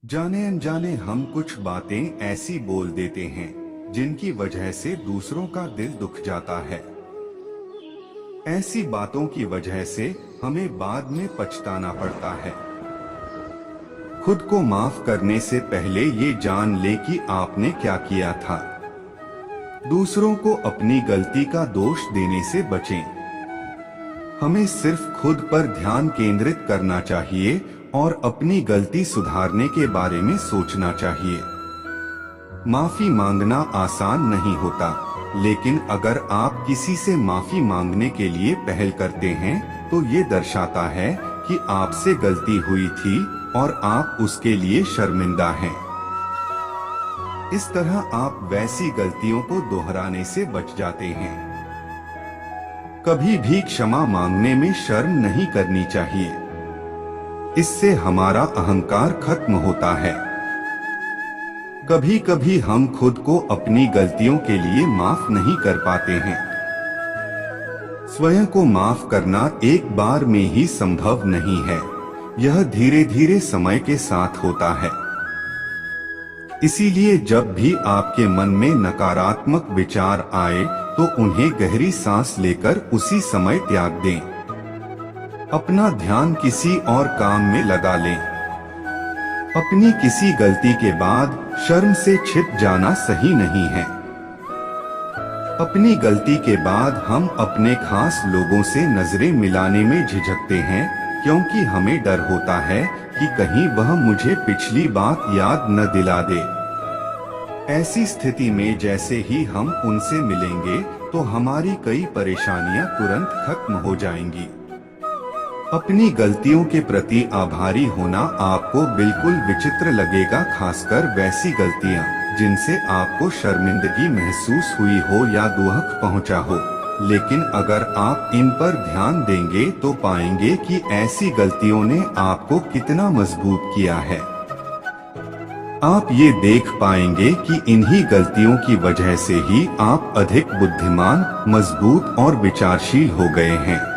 जाने अनजाने हम कुछ बातें ऐसी बोल देते हैं जिनकी वजह से दूसरों का दिल दुख जाता है। ऐसी बातों की वजह से हमें बाद में पछताना पड़ता है। खुद को माफ करने से पहले ये जान ले कि आपने क्या किया था। दूसरों को अपनी गलती का दोष देने से बचें। हमें सिर्फ खुद पर ध्यान केंद्रित करना चाहिए और अपनी गलती सुधारने के बारे में सोचना चाहिए। माफी मांगना आसान नहीं होता, लेकिन अगर आप किसी से माफी मांगने के लिए पहल करते हैं तो ये दर्शाता है कि आपसे गलती हुई थी और आप उसके लिए शर्मिंदा हैं। इस तरह आप वैसी गलतियों को दोहराने से बच जाते हैं। कभी भी क्षमा मांगने में शर्म नहीं करनी चाहिए। इससे हमारा अहंकार खत्म होता है। कभी कभी हम खुद को अपनी गलतियों के लिए माफ नहीं कर पाते हैं। स्वयं को माफ करना एक बार में ही संभव नहीं है। यह धीरे धीरे समय के साथ होता है। इसीलिए जब भी आपके मन में नकारात्मक विचार आए तो उन्हें गहरी सांस लेकर उसी समय त्याग दें। अपना ध्यान किसी और काम में लगा लें। अपनी किसी गलती के बाद शर्म से छिप जाना सही नहीं है। अपनी गलती के बाद हम अपने खास लोगों से नजरें मिलाने में झिझकते हैं, क्योंकि हमें डर होता है कि कहीं वह मुझे पिछली बात याद न दिला दे। ऐसी स्थिति में जैसे ही हम उनसे मिलेंगे तो हमारी कई परेशानियां तुरंत खत्म हो जाएंगी। अपनी गलतियों के प्रति आभारी होना आपको बिल्कुल विचित्र लगेगा, खासकर वैसी गलतियां जिनसे आपको शर्मिंदगी महसूस हुई हो या दुख पहुंचा हो। लेकिन अगर आप इन पर ध्यान देंगे तो पाएंगे कि ऐसी गलतियों ने आपको कितना मजबूत किया है। आप ये देख पाएंगे कि इन्हीं गलतियों की वजह से ही आप अधिक बुद्धिमान, मजबूत और विचारशील हो गए हैं।